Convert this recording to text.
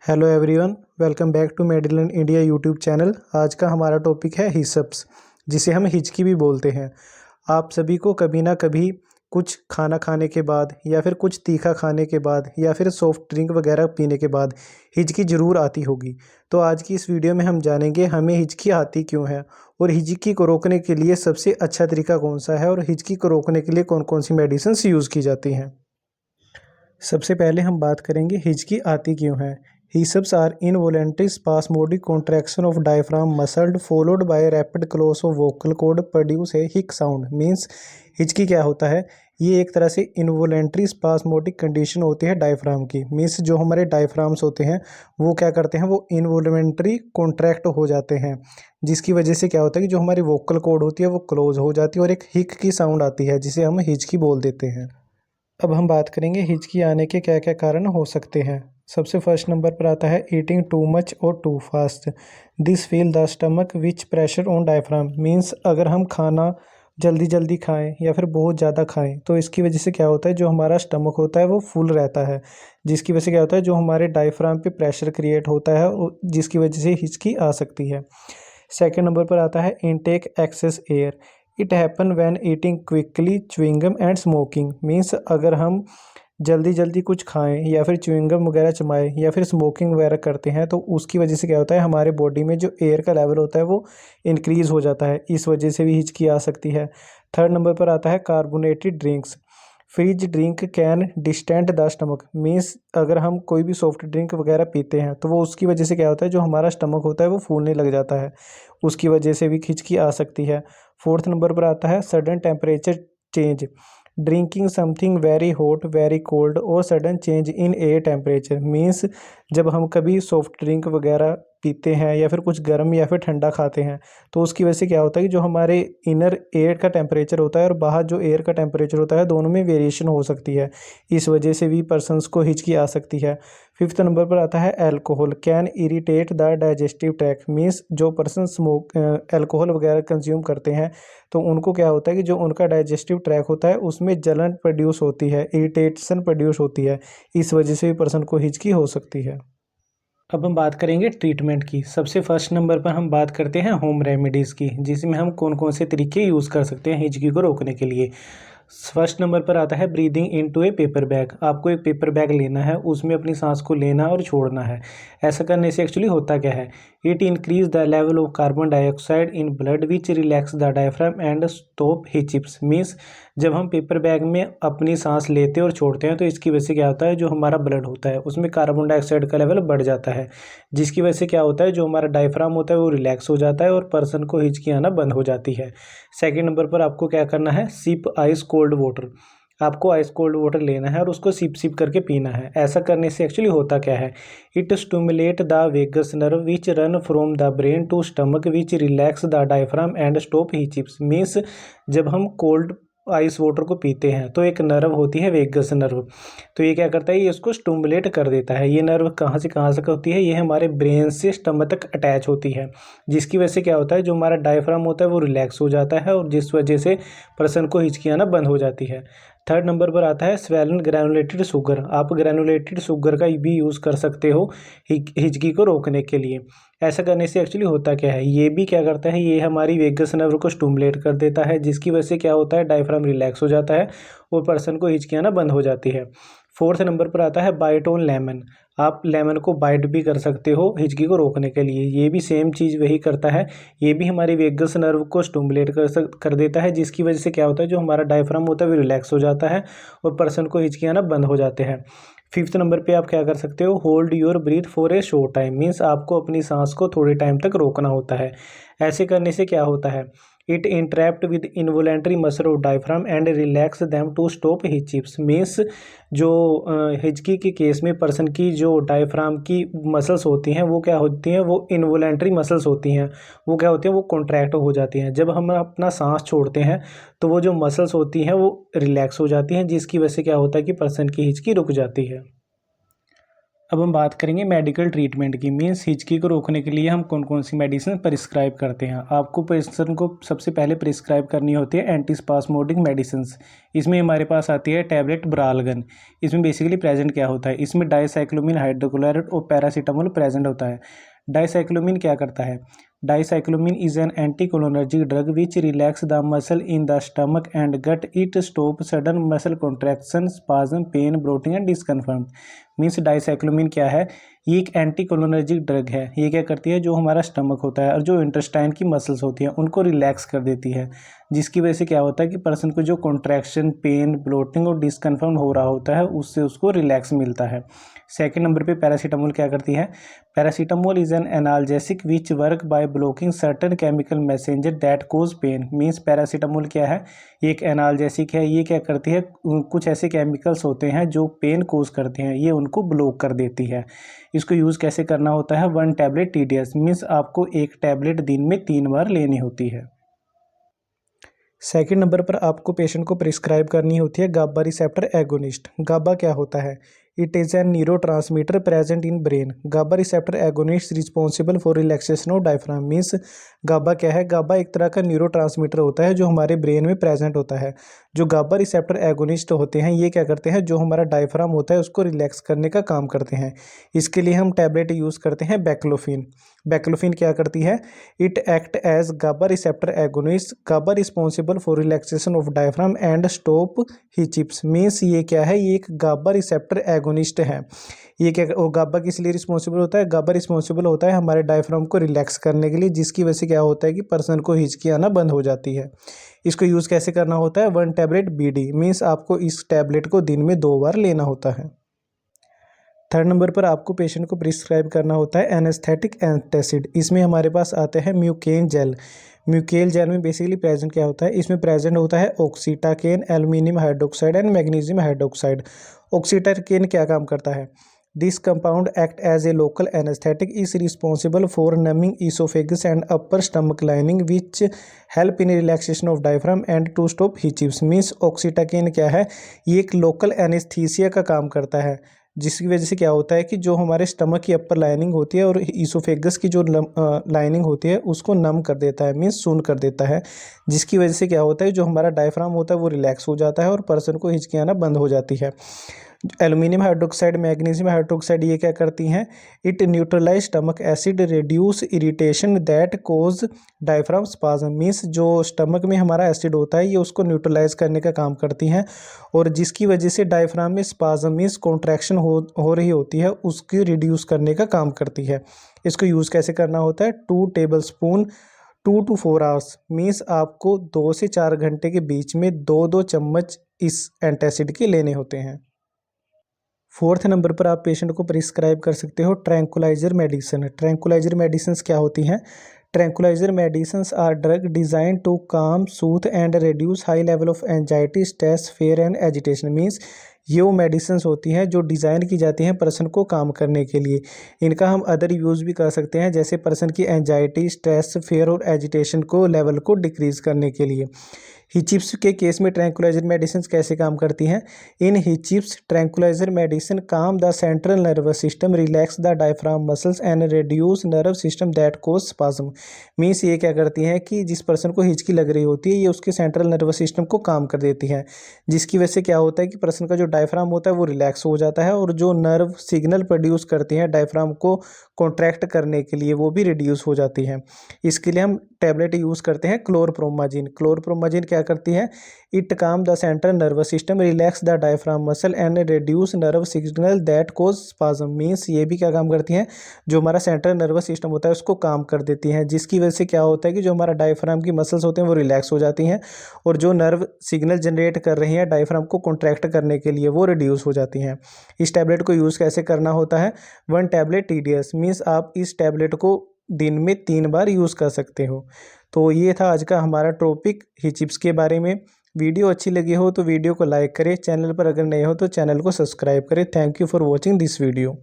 Hello everyone, welcome back to Medilan India YouTube channel. आज का हमारा टॉपिक है हिसप्स, जिसे हम हिचकी भी बोलते हैं। आप सभी को कभी ना कभी कुछ खाना खाने के बाद या फिर कुछ तीखा खाने के बाद या फिर सॉफ्ट ड्रिंक वगैरह पीने के बाद हिचकी ज़रूर आती होगी। तो आज की इस वीडियो में हम जानेंगे हमें हिचकी आती क्यों है और हिचकी को रोकने के लिए सबसे अच्छा तरीका कौन सा है और हिचकी को रोकने के लिए कौन कौन सी मेडिसिन यूज़ की जाती हैं। सबसे पहले हम बात करेंगे हिचकी आती क्यों है। Hiccups are involuntary spasmodic contraction of diaphragm muscle followed by rapid close of vocal cord produce a hic sound। Means हिचकी क्या होता है, ये एक तरह से इनवोलेंट्री स्पास्मोडिक कंडीशन होती है डायफ्राम की। मीन्स जो हमारे डायफ्राम्स होते हैं वो क्या करते हैं, वो इनवोलेंट्री कॉन्ट्रैक्ट हो जाते हैं, जिसकी वजह से क्या होता है कि जो हमारी वोकल कॉर्ड होती है वो क्लोज हो जाती है और एक हिक की साउंड आती है जिसे हम हिचकी बोल देते हैं। अब हम बात करेंगे हिचकी आने के क्या क्या कारण हो सकते हैं। सबसे फर्स्ट नंबर पर आता है ईटिंग टू मच और too fast. This feel the stomach which pressure on diaphragm. Means अगर हम खाना जल्दी जल्दी खाएं या फिर बहुत ज़्यादा खाएं तो इसकी वजह से क्या होता है, जो हमारा स्टमक होता है वो फुल रहता है, जिसकी वजह से क्या होता है, जो हमारे डायफ्राम पे प्रेशर क्रिएट होता है जिसकी वजह से हिचकी आ सकती है। सेकेंड नंबर पर आता है intake excess air. It happen when eating quickly chewing gum and smoking. Means अगर हम जल्दी जल्दी कुछ खाएं या फिर च्युइंगम वगैरह चबाएं या फिर स्मोकिंग वगैरह करते हैं तो उसकी वजह से क्या होता है, हमारे बॉडी में जो एयर का लेवल होता है वो इंक्रीज़ हो जाता है, इस वजह से भी हिचकी आ सकती है। थर्ड नंबर पर आता है carbonated drinks. Fridge drink can distant the stomach. Means अगर हम कोई भी सॉफ्ट ड्रिंक वगैरह पीते हैं तो वो उसकी वजह से क्या होता है, जो हमारा स्टमक होता है वो फूलने लग जाता है, उसकी वजह से भी हिचकी आ सकती है। फोर्थ नंबर पर आता है sudden temperature change. Drinking something very hot very cold और sudden change in air temperature. Means जब हम कभी सॉफ्ट ड्रिंक वगैरह पीते हैं या फिर कुछ गर्म या फिर ठंडा खाते हैं तो उसकी वजह से क्या होता है कि जो हमारे इनर एयर का टेम्परेचर होता है और बाहर जो एयर का टेम्परेचर होता है दोनों में वेरिएशन हो सकती है, इस वजह से भी पर्सनस को हिचकी आ सकती है। फिफ्थ नंबर पर आता है alcohol can irritate the digestive tract. Means जो पर्सन स्मोक एल्कोहल वगैरह कंज्यूम करते हैं तो उनको क्या होता है कि जो उनका डाइजेस्टिव ट्रैक होता है उसमें जलन प्रोड्यूस होती है, इरिटेशन प्रोड्यूस होती है, इस वजह से भी पर्सन को हिचकी हो सकती है। अब हम बात करेंगे ट्रीटमेंट की। सबसे फर्स्ट नंबर पर हम बात करते हैं होम रेमेडीज़ की, जिसमें हम कौन कौन से तरीके यूज़ कर सकते हैं हिचकी को रोकने के लिए। फर्स्ट नंबर पर आता है ब्रीदिंग इनटू ए पेपर बैग। आपको एक पेपर बैग लेना है, उसमें अपनी सांस को लेना और छोड़ना है। ऐसा करने से एक्चुअली होता क्या है, it increase the level of carbon dioxide in blood which relax the diaphragm and stop hiccups. Means जब हम पेपर बैग में अपनी सांस लेते और छोड़ते हैं तो इसकी वजह से क्या होता है, जो हमारा ब्लड होता है उसमें कार्बन डाइऑक्साइड का लेवल बढ़ जाता है, जिसकी वजह से क्या होता है, जो हमारा डायफ्राम होता है वो रिलैक्स हो जाता है और पर्सन को हिचकी आना बंद हो जाती है। सेकेंड नंबर पर आपको क्या करना है, सिप आइस कोल्ड वाटर। आपको आइस कोल्ड वाटर लेना है और उसको सिप सिप करके पीना है। ऐसा करने से एक्चुअली होता क्या है, it stimulate the vagus nerve which run from the brain to stomach which relax the diaphragm and stop hiccups. Means जब हम कोल्ड आइस वाटर को पीते हैं तो एक नर्व होती है वेगस नर्व, तो ये क्या करता है, ये इसको स्टिमुलेट कर देता है। ये नर्व कहाँ से कहाँ तक होती है, ये हमारे ब्रेन से स्टमक तक अटैच होती है, जिसकी वजह से क्या होता है, जो हमारा डायफ्राम होता है वो रिलैक्स हो जाता है और जिस वजह से पर्सन को हिचकी आना बंद हो जाती है। थर्ड नंबर पर आता है स्वेलन ग्रैनुलेटेड शुगर। आप ग्रैनुलेटेड शुगर का भी यूज़ कर सकते हो हिचकी को रोकने के लिए। ऐसा करने से एक्चुअली होता क्या है, ये भी क्या करता है, ये हमारी वेगस नर्व को स्टिमुलेट कर देता है, जिसकी वजह से क्या होता है, डायफ्राम रिलैक्स हो जाता है और पर्सन को हिचकी आना बंद हो जाती है। फोर्थ नंबर पर आता है बाइट ऑन लेमन। आप लेमन को बाइट भी कर सकते हो हिचकी को रोकने के लिए, ये भी सेम चीज़ वही करता है, ये भी हमारी वेगस नर्व को स्टिमुलेट कर देता है, जिसकी वजह से क्या होता है, जो हमारा डायफ्राम होता है वो रिलैक्स हो जाता है और पर्सन को हिचकी आना बंद हो जाते हैं। फिफ्थ नंबर पे आप क्या कर सकते हो, hold your breathe for a short time. Means आपको अपनी सांस को थोड़े टाइम तक रोकना होता है। ऐसे करने से क्या होता है, it interact with involuntary muscle of diaphragm and relax them to stop hiccups. Means जो हिचकी के केस में पर्सन की जो डायफ्राम की मसल्स होती हैं वो क्या होती हैं, वो इनवोलेंट्री मसल्स होती हैं, वो क्या होती हैं, वो कॉन्ट्रैक्ट हो जाती हैं। जब हम अपना सांस छोड़ते हैं तो वो जो मसल्स होती हैं वो रिलैक्स हो जाती हैं, जिसकी वजह से क्या होता है कि पर्सन की हिचकी रुक जाती है। अब हम बात करेंगे मेडिकल ट्रीटमेंट की। मीन्स हिचकी को रोकने के लिए हम कौन कौन सी मेडिसिन प्रिस्क्राइब करते हैं। आपको पेशेंट को सबसे पहले प्रिस्क्राइब करनी होती है एंटीस्पास्मोडिक मेडिसिन। इसमें हमारे पास आती है टैबलेट ब्रालगन। इसमें बेसिकली प्रेजेंट क्या होता है, इसमें डाइसाइक्लोमिन हाइड्रोक्लोराइड और पैरासीटामोल प्रेजेंट होता है। डाइसाइक्लोमिन क्या करता है, dicyclomine is an anticholinergic drug which relax the muscle in the stomach and gut. It stop sudden muscle contraction, spasm, pain, bloating and discomfort. Means dicyclomine क्या है, ये एक एंटीकोलिनर्जिक ड्रग है। ये क्या करती है, जो हमारा स्टमक होता है और जो इंटेस्टाइन की मसल्स होती हैं उनको रिलैक्स कर देती है, जिसकी वजह से क्या होता है कि पर्सन को जो कॉन्ट्रैक्शन, पेन, ब्लोटिंग और डिस्कम्फर्ट हो रहा होता है उससे उसको रिलैक्स मिलता है। सेकेंड नंबर पे पैरासीटामोल क्या करती है, paracetamol is an analgesic which work by blocking certain chemical messenger that cause pain. Means paracetamol क्या है, ये एक एनाल्जेसिक है। ये क्या करती है, कुछ ऐसे केमिकल्स होते हैं जो पेन कोज करते हैं, ये उनको ब्लॉक कर देती है। इसको यूज़ कैसे करना होता है, 1 टैबलेट TDS। मीन्स आपको एक टैबलेट दिन में 3 बार लेनी होती है। सेकंड नंबर पर आपको पेशेंट को प्रिस्क्राइब करनी होती है गाबा रिसेप्टर एगोनिस्ट। गाबा क्या होता है, it is an neurotransmitter present in brain. GABA receptor agonist responsible for relaxation of diaphragm. Means GABA क्या है, गाबा एक तरह का न्यूरोट्रांसमीटर होता है जो हमारे ब्रेन में प्रेजेंट होता है। जो गाबा रिसेप्टर एगोनिस्ट होते हैं ये क्या करते हैं, जो हमारा डायफ्राम होता है उसको रिलैक्स करने का काम करते हैं। इसके लिए हम टैबलेट यूज़ करते हैं बैक्लोफिन। बैक्लोफिन क्या करती है, it act as GABA receptor agonist. GABA responsible for relaxation of diaphragm and stop hiccups. Means ये क्या है, ये एक गाबा रिसेप्टर एगोनिस्ट है। ये क्या, वो गाबा किस लिए रिस्पॉन्सिबल होता है, गाबा रिस्पॉन्सिबल होता है हमारे डायफ्राम को रिलैक्स करने के लिए, जिसकी वजह से क्या होता है कि पर्सन को हिचकी आना बंद हो जाती है। इसको यूज़ कैसे करना होता है, 1 टैबलेट BD। मीन्स आपको इस टैबलेट को दिन में 2 बार लेना होता है। थर्ड नंबर पर आपको पेशेंट को प्रिस्क्राइब करना होता है एनेस्थेटिक एंटासिड। इसमें हमारे पास आते हैं म्यूकेन जेल। म्यूकेन जेल में बेसिकली प्रेजेंट क्या होता है, इसमें प्रेजेंट होता है oxetacaine, aluminium hydroxide and magnesium hydroxide. Oxetacaine क्या काम करता है, this compound act as a local anaesthetic, is responsible for numbing oesophagus and upper stomach lining which help in relaxation of diaphragm and to stop hiccups. Means oxetacaine क्या है, ये एक local anaesthesia का काम करता है, जिसकी वजह से क्या होता है कि जो हमारे स्टमक की अपर लाइनिंग होती है और ईसोफेगस की जो लाइनिंग होती है उसको नम कर देता है, मीन्स सून कर देता है, जिसकी वजह से क्या होता है जो हमारा डायफ्राम होता है वो रिलैक्स हो जाता है और पर्सन को हिचकी आना बंद हो जाती है। एल्यूमिनियम हाइड्रोक्साइड, मैग्नीशियम हाइड्रोक्साइड ये क्या करती हैं, it neutralize stomach acid, reduce irritation that cause diaphragm spasm. Means जो स्टमक में हमारा एसिड होता है ये उसको न्यूट्रलाइज करने का काम करती हैं और जिसकी वजह से डायफ्राम में स्पाज्म मीन्स कॉन्ट्रैक्शन हो रही होती है उसकी रिड्यूस करने का काम करती है। इसको यूज़ कैसे करना होता है, 2 टेबलस्पून 2 to 4 आवर्स। मीन्स आपको 2 से 4 घंटे के बीच में 2-2 चम्मच इस एंटासिड के लेने होते हैं। फोर्थ नंबर पर आप पेशेंट को प्रिस्क्राइब कर सकते हो ट्रैंकुलाइजर मेडिसिन। ट्रैंकुलाइजर मेडिसिन्स क्या होती हैं, tranquilliser medicines are drug design to calm, soothe and reduce high level of anxiety, stress, fear and agitation. Means ये वो मेडिसिन्स होती हैं जो डिज़ाइन की जाती हैं पर्सन को काम करने के लिए। इनका हम अदर यूज़ भी कर सकते हैं, जैसे पर्सन की एंजाइटी, स्ट्रेस, फेयर और एजिटेशन को लेवल को डिक्रीज़ करने के लिए। हिचिप्स के केस में ट्रैंकुलाइजर मेडिसिन कैसे काम करती हैं, in hiccups tranquilizer medicine calm the central nervous system, relax the diaphragm muscles and reduce nerve system that cause spasm. Means ये क्या करती हैं कि जिस पर्सन को हिचकी लग रही होती है ये उसके सेंट्रल नर्वस सिस्टम को काम कर देती है, जिसकी वजह से क्या होता है कि पर्सन का जो डायफ्राम होता है वो रिलैक्स हो जाता है और जो नर्व सिग्नल प्रोड्यूस करती हैं डायफ्राम को कॉन्ट्रैक्ट करने के लिए वो भी रिड्यूस हो जाती है। इसके लिए हम टैबलेट यूज़ करते हैं क्लोरप्रोमाजिन। क्लोरप्रोमाजिन क्या करती है, it calm the central nervous system, relax the diaphragm muscle and reduce nerve signal that cause spasm. Means ये भी क्या काम करती हैं, जो हमारा सेंट्रल नर्वस सिस्टम होता है उसको काम कर देती हैं, जिसकी वजह से क्या होता है कि जो हमारा डायफ्राम की मसल्स होते हैं वो रिलैक्स हो जाती हैं और जो नर्व सिग्नल जनरेट कर रही हैं डायफ्राम को कॉन्ट्रैक्ट करने के लिए वो रिड्यूस हो जाती हैं। इस टैबलेट को यूज़ कैसे करना होता है, 1 टैबलेट TDS। मीन्स आप इस टैबलेट को दिन में 3 बार यूज़ कर सकते हो। तो ये था आज का हमारा टॉपिक हिचिप्स के बारे में। वीडियो अच्छी लगी हो तो वीडियो को लाइक करें, चैनल पर अगर नए हो तो चैनल को सब्सक्राइब करें। Thank you for watching this video.